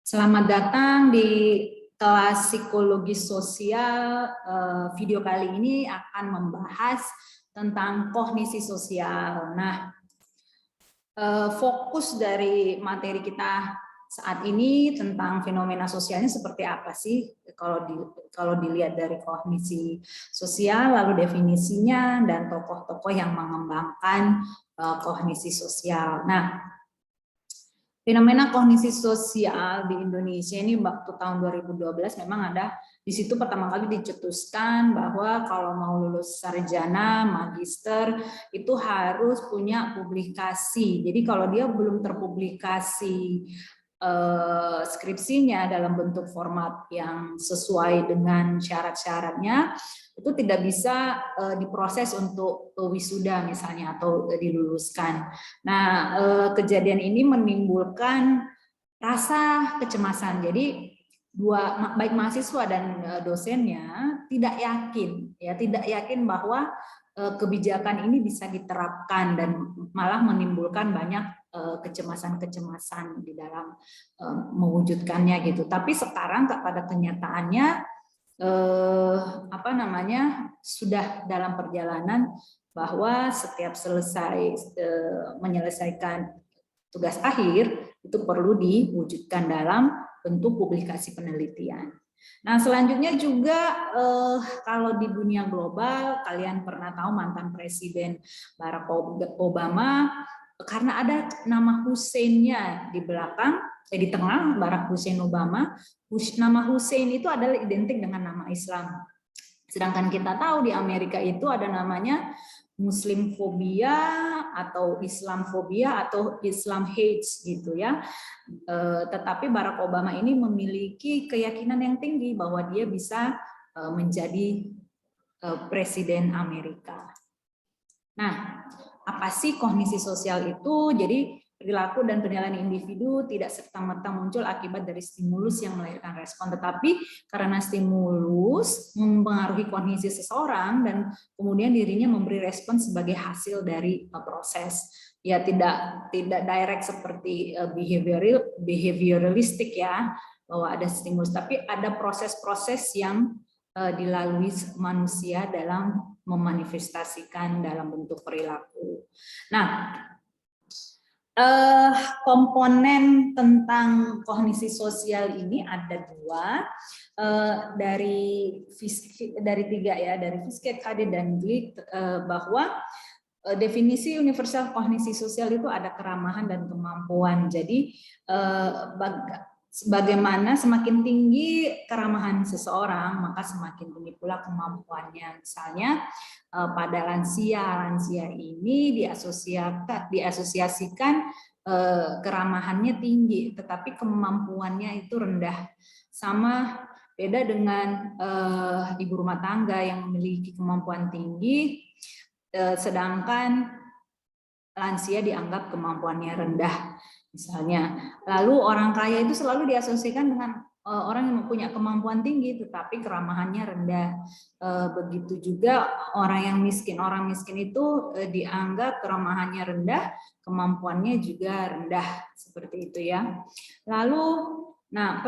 Selamat datang di kelas psikologi sosial. Video kali ini akan membahas tentang kognisi sosial. Nah, fokus dari materi kita saat ini tentang fenomena sosialnya seperti apa sih kalau dilihat dari kognisi sosial, lalu definisinya dan tokoh-tokoh yang mengembangkan kognisi sosial. Nah, fenomena kognisi sosial di Indonesia ini waktu tahun 2012 memang ada di situ pertama kali dicetuskan bahwa kalau mau lulus sarjana, magister itu harus punya publikasi. Jadi kalau dia belum terpublikasi skripsinya dalam bentuk format yang sesuai dengan syarat-syaratnya, itu tidak bisa diproses untuk wisuda misalnya atau diluluskan. Nah, kejadian ini menimbulkan rasa kecemasan. Jadi baik mahasiswa dan dosennya tidak yakin bahwa kebijakan ini bisa diterapkan dan malah menimbulkan banyak kecemasan-kecemasan di dalam mewujudkannya gitu. Tapi sekarang pada kenyataannya sudah dalam perjalanan bahwa setiap selesai menyelesaikan tugas akhir itu perlu diwujudkan dalam bentuk publikasi penelitian. Nah, selanjutnya juga kalau di dunia global, kalian pernah tahu mantan Presiden Barack Obama, karena ada nama Hussein-nya di belakang, di tengah Barack Hussein Obama, nama Hussein itu adalah identik dengan nama Islam. Sedangkan kita tahu di Amerika itu ada namanya Muslim fobia atau Islam fobia atau Islam hates gitu ya. Tetapi Barack Obama ini memiliki keyakinan yang tinggi bahwa dia bisa menjadi presiden Amerika. Nah, apa sih kognisi sosial itu? Jadi perilaku dan penilaian individu tidak serta-merta muncul akibat dari stimulus yang melahirkan respon, tetapi karena stimulus mempengaruhi kognisi seseorang dan kemudian dirinya memberi respon sebagai hasil dari proses. Ya tidak direct seperti behavioralistik ya, bahwa ada stimulus, tapi ada proses-proses yang dilalui manusia dalam memanifestasikan dalam bentuk perilaku. Nah, komponen tentang kognisi sosial ini ada dua, dari tiga ya, dari Visket, Kade, dan Glick, bahwa definisi universal kognisi sosial itu ada keramahan dan kemampuan. Jadi bagaimana semakin tinggi keramahan seseorang, maka semakin tinggi pula kemampuannya. Misalnya pada lansia ini diasosiasikan keramahannya tinggi, tetapi kemampuannya itu rendah. Sama beda dengan ibu rumah tangga yang memiliki kemampuan tinggi, sedangkan lansia dianggap kemampuannya rendah. Misalnya, lalu orang kaya itu selalu diasosiasikan dengan orang yang mempunyai kemampuan tinggi, tetapi keramahannya rendah. Begitu juga orang yang miskin. Orang miskin itu dianggap keramahannya rendah, kemampuannya juga rendah, seperti itu ya. Lalu, nah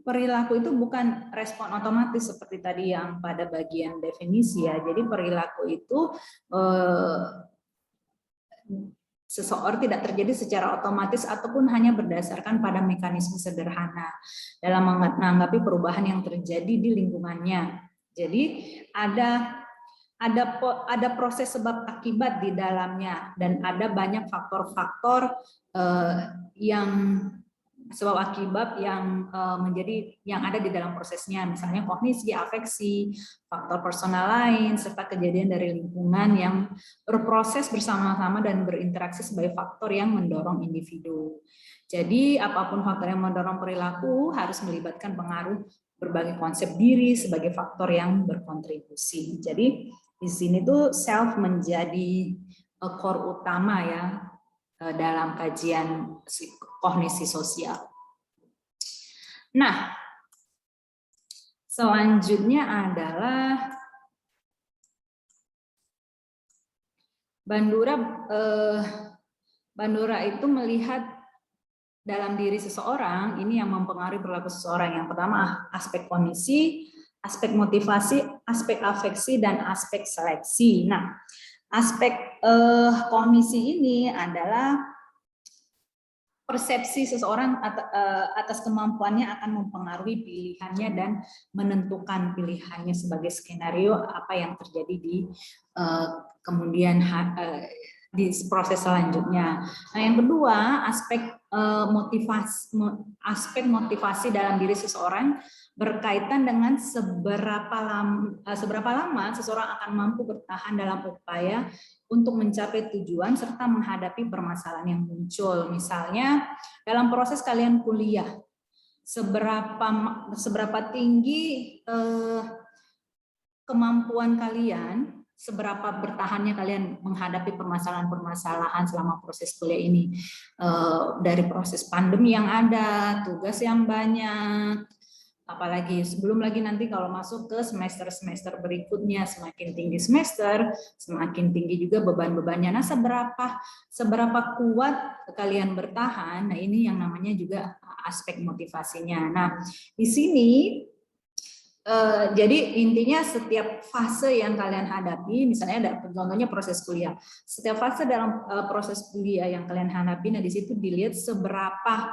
perilaku itu bukan respon otomatis seperti tadi yang pada bagian definisi ya. Jadi perilaku itu seseorang tidak terjadi secara otomatis ataupun hanya berdasarkan pada mekanisme sederhana dalam menanggapi perubahan yang terjadi di lingkungannya. Jadi ada proses sebab akibat di dalamnya dan ada banyak faktor-faktor yang sebab akibat yang yang ada di dalam prosesnya, misalnya kognisi, afeksi, faktor personal lain, serta kejadian dari lingkungan yang berproses bersama-sama dan berinteraksi sebagai faktor yang mendorong individu. Jadi apapun faktor yang mendorong perilaku harus melibatkan pengaruh berbagai konsep diri sebagai faktor yang berkontribusi. Jadi di sini tuh self menjadi core utama ya dalam kajian kognisi sosial. Nah, selanjutnya adalah Bandura itu melihat dalam diri seseorang ini yang mempengaruhi perilaku seseorang. Yang pertama aspek kognisi, aspek motivasi, aspek afeksi, dan aspek seleksi. Nah, aspek kognisi ini adalah persepsi seseorang atas kemampuannya akan mempengaruhi pilihannya dan menentukan pilihannya sebagai skenario apa yang terjadi di kemudian di proses selanjutnya. Nah, yang kedua, aspek motivasi dalam diri seseorang berkaitan dengan seberapa lama seseorang akan mampu bertahan dalam upaya untuk mencapai tujuan serta menghadapi permasalahan yang muncul. Misalnya dalam proses kalian kuliah, seberapa tinggi kemampuan kalian, seberapa bertahannya kalian menghadapi permasalahan-permasalahan selama proses kuliah ini, dari proses pandemi yang ada, tugas yang banyak, apalagi sebelum lagi nanti kalau masuk ke semester-semester berikutnya, semakin tinggi semester, semakin tinggi juga beban-bebannya. Nah, seberapa kuat kalian bertahan, nah ini yang namanya juga aspek motivasinya. Nah, di sini jadi intinya setiap fase yang kalian hadapi, misalnya ada contohnya proses kuliah, setiap fase dalam proses kuliah yang kalian hadapi, nah di situ dilihat seberapa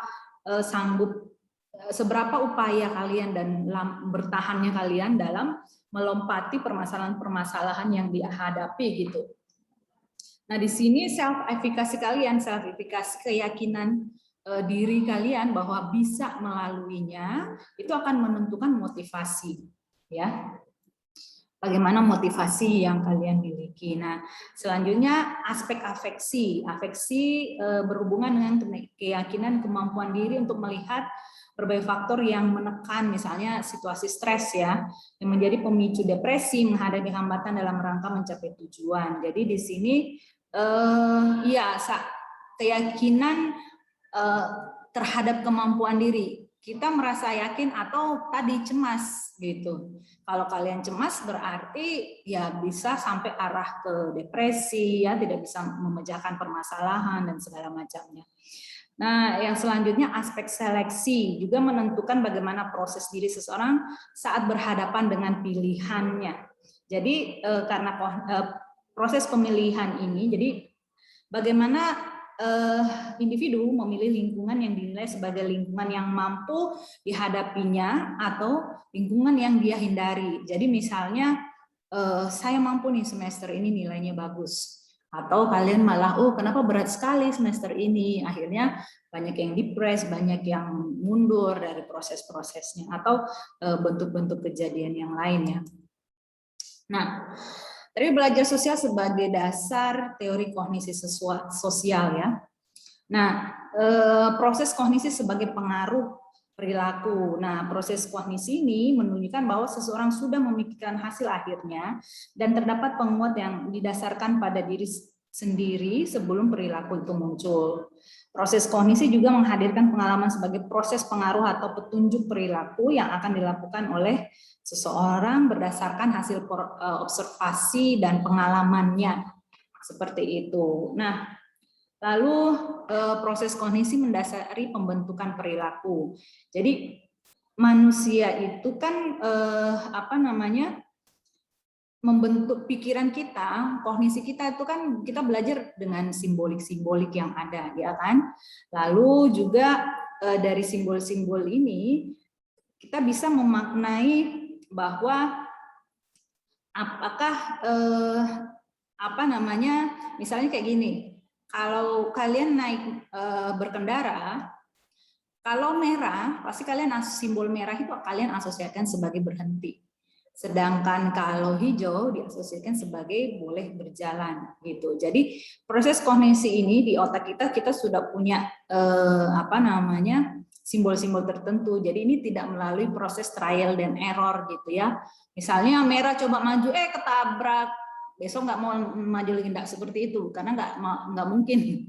seberapa upaya kalian dan bertahannya kalian dalam melompati permasalahan-permasalahan yang dihadapi gitu. Nah di sini self efikasi kalian, self efikasi keyakinan diri kalian bahwa bisa melaluinya itu akan menentukan motivasi, ya. Bagaimana motivasi yang kalian miliki. Nah, selanjutnya aspek afeksi. Afeksi berhubungan dengan keyakinan kemampuan diri untuk melihat berbagai faktor yang menekan, misalnya situasi stres ya, yang menjadi pemicu depresi, menghadapi hambatan dalam rangka mencapai tujuan. Jadi di sini ya keyakinan terhadap kemampuan diri. Kita merasa yakin atau tadi cemas gitu. Kalau kalian cemas berarti ya bisa sampai arah ke depresi ya, tidak bisa memecahkan permasalahan dan segala macamnya. Nah, yang selanjutnya aspek seleksi juga menentukan bagaimana proses diri seseorang saat berhadapan dengan pilihannya. Jadi karena proses pemilihan ini, jadi bagaimana individu memilih lingkungan yang dinilai sebagai lingkungan yang mampu dihadapinya atau lingkungan yang dia hindari. Jadi misalnya saya mampu nih semester ini nilainya bagus, atau kalian malah kenapa berat sekali semester ini, akhirnya banyak yang depres, banyak yang mundur dari proses-prosesnya, atau bentuk-bentuk kejadian yang lainnya. Nah, tapi belajar sosial sebagai dasar teori kognisi sosial ya. Nah, proses kognisi sebagai pengaruh perilaku. Nah, proses kognisi ini menunjukkan bahwa seseorang sudah memikirkan hasil akhirnya dan terdapat penguat yang didasarkan pada diri sendiri sebelum perilaku itu muncul. Proses kognisi juga menghadirkan pengalaman sebagai proses pengaruh atau petunjuk perilaku yang akan dilakukan oleh seseorang berdasarkan hasil observasi dan pengalamannya, seperti itu. Nah, lalu proses kognisi mendasari pembentukan perilaku. Jadi manusia itu kan membentuk pikiran kita, kognisi kita itu kan kita belajar dengan simbolik-simbolik yang ada, ya kan? Lalu juga dari simbol-simbol ini kita bisa memaknai bahwa apakah misalnya kayak gini, kalau kalian naik berkendara, kalau merah pasti kalian simbol merah itu kalian asosiasikan sebagai berhenti, sedangkan kalau hijau diasosiasikan sebagai boleh berjalan gitu. Jadi proses kognisi ini di otak kita sudah punya simbol-simbol tertentu. Jadi ini tidak melalui proses trial dan error gitu ya. Misalnya merah coba maju, ketabrak, besok nggak mau maju lagi, enggak seperti itu, karena nggak mungkin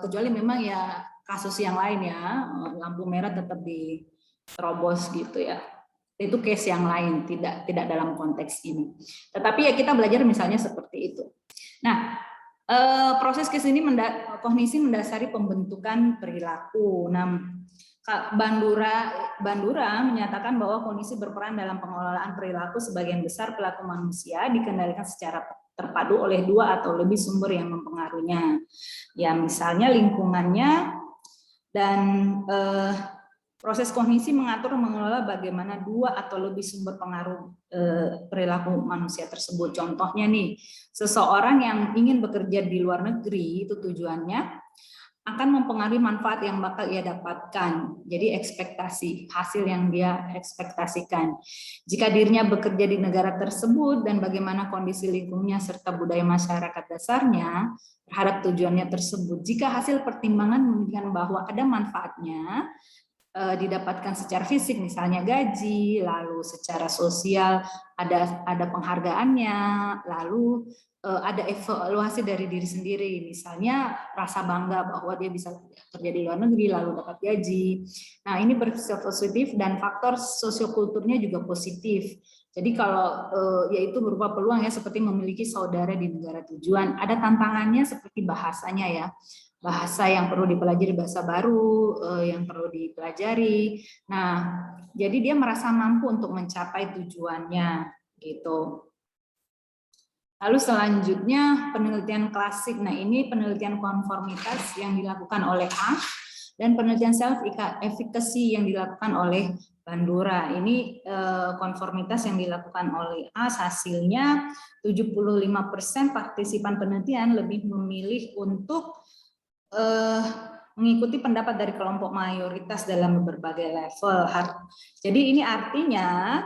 kecuali memang ya kasus yang lain ya, lampu merah tetap diterobos gitu ya. Itu case yang lain, tidak dalam konteks ini. Tetapi ya kita belajar misalnya seperti itu. Nah, Proses kognisi mendasari pembentukan perilaku. Nah, Bandura menyatakan bahwa kognisi berperan dalam pengelolaan perilaku. Sebagian besar perilaku manusia dikendalikan secara terpadu oleh 2 atau lebih sumber yang mempengaruhinya. Ya, misalnya lingkungannya dan proses kognisi mengatur mengelola bagaimana 2 atau lebih sumber pengaruh perilaku manusia tersebut. Contohnya nih, seseorang yang ingin bekerja di luar negeri itu tujuannya akan mempengaruhi manfaat yang bakal ia dapatkan. Jadi ekspektasi, hasil yang dia ekspektasikan. Jika dirinya bekerja di negara tersebut dan bagaimana kondisi lingkungannya serta budaya masyarakat dasarnya terhadap tujuannya tersebut. Jika hasil pertimbangan menunjukkan bahwa ada manfaatnya, didapatkan secara fisik, misalnya gaji, lalu secara sosial ada penghargaannya, lalu ada evaluasi dari diri sendiri, misalnya rasa bangga bahwa dia bisa kerja di luar negeri lalu dapat gaji. Nah, ini bersifat positif dan faktor sosiokulturnya juga positif. Jadi kalau yaitu berupa peluang ya, seperti memiliki saudara di negara tujuan. Ada tantangannya seperti bahasanya ya. Bahasa yang perlu dipelajari, bahasa baru yang perlu dipelajari. Nah, jadi dia merasa mampu untuk mencapai tujuannya gitu. Lalu selanjutnya penelitian klasik. Nah, ini penelitian konformitas yang dilakukan oleh Ash dan penelitian self efficacy yang dilakukan oleh Bandura. Ini konformitas yang dilakukan oleh Ash, hasilnya 75% partisipan penelitian lebih memilih untuk mengikuti pendapat dari kelompok mayoritas dalam berbagai level. Jadi ini artinya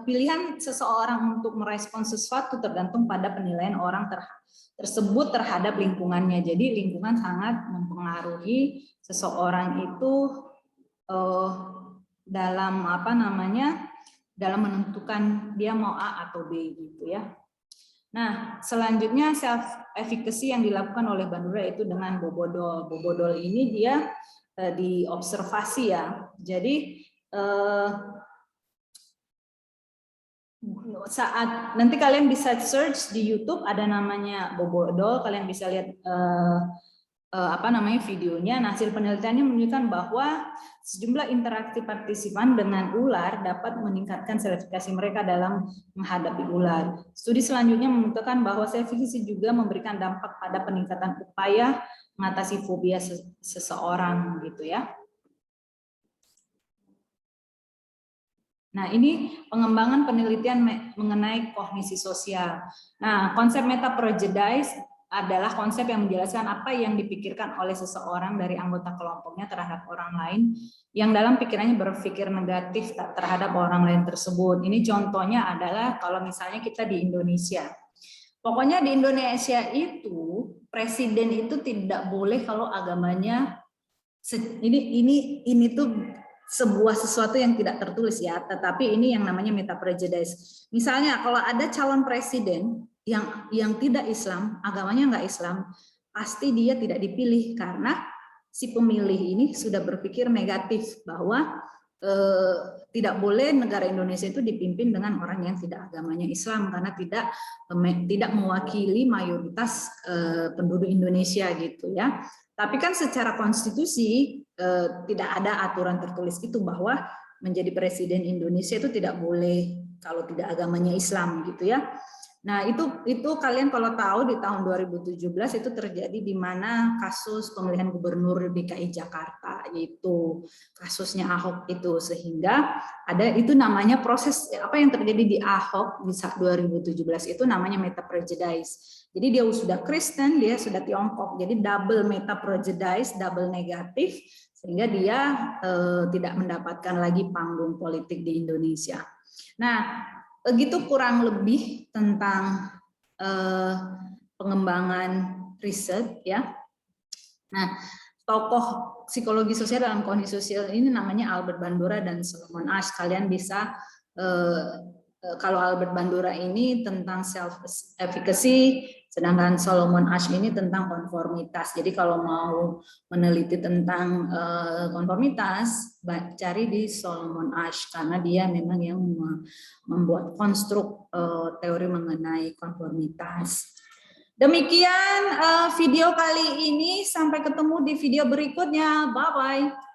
pilihan seseorang untuk merespons sesuatu tergantung pada penilaian orang tersebut terhadap lingkungannya. Jadi lingkungan sangat mempengaruhi seseorang itu dalam dalam menentukan dia mau A atau B gitu ya. Nah, selanjutnya self efficacy yang dilakukan oleh Bandura itu dengan bobodol. Bobodol ini dia diobservasi ya. Jadi saat nanti kalian bisa search di YouTube, ada namanya bobodol, kalian bisa lihat videonya. Nah, hasil penelitiannya menunjukkan bahwa sejumlah interaksi partisipan dengan ular dapat meningkatkan selektivitas mereka dalam menghadapi ular. Studi selanjutnya membuktikan bahwa selektivitas juga memberikan dampak pada peningkatan upaya mengatasi fobia seseorang gitu ya. Nah, ini pengembangan penelitian mengenai kognisi sosial. Nah, konsep meta-prejudice adalah konsep yang menjelaskan apa yang dipikirkan oleh seseorang dari anggota kelompoknya terhadap orang lain yang dalam pikirannya berpikir negatif terhadap orang lain tersebut. Ini contohnya adalah kalau misalnya kita di Indonesia. Pokoknya di Indonesia itu presiden itu tidak boleh kalau agamanya ini tuh sebuah sesuatu yang tidak tertulis ya, tetapi ini yang namanya meta prejudice. Misalnya kalau ada calon presiden yang tidak Islam, agamanya nggak Islam, pasti dia tidak dipilih karena si pemilih ini sudah berpikir negatif bahwa tidak boleh negara Indonesia itu dipimpin dengan orang yang tidak agamanya Islam karena tidak mewakili mayoritas penduduk Indonesia gitu ya. Tapi kan secara konstitusi tidak ada aturan tertulis itu bahwa menjadi presiden Indonesia itu tidak boleh kalau tidak agamanya Islam gitu ya. Nah, itu kalian kalau tahu di tahun 2017 itu terjadi di mana kasus pemilihan gubernur DKI Jakarta, yaitu kasusnya Ahok itu, sehingga ada itu namanya proses apa yang terjadi di Ahok di saat 2017 itu namanya meta prejudice. Jadi dia sudah Kristen, dia sudah Tiongkok, jadi double meta prejudice, double negatif, sehingga dia tidak mendapatkan lagi panggung politik di Indonesia. Nah, begitu kurang lebih tentang pengembangan riset ya. Nah, tokoh psikologi sosial dalam kondisi sosial ini namanya Albert Bandura dan Solomon Asch. Kalian bisa kalau Albert Bandura ini tentang self efficacy, sedangkan Solomon Asch ini tentang konformitas. Jadi kalau mau meneliti tentang konformitas, cari di Solomon Asch karena dia memang yang membuat konstruk teori mengenai konformitas. Demikian video kali ini, sampai ketemu di video berikutnya. Bye-bye.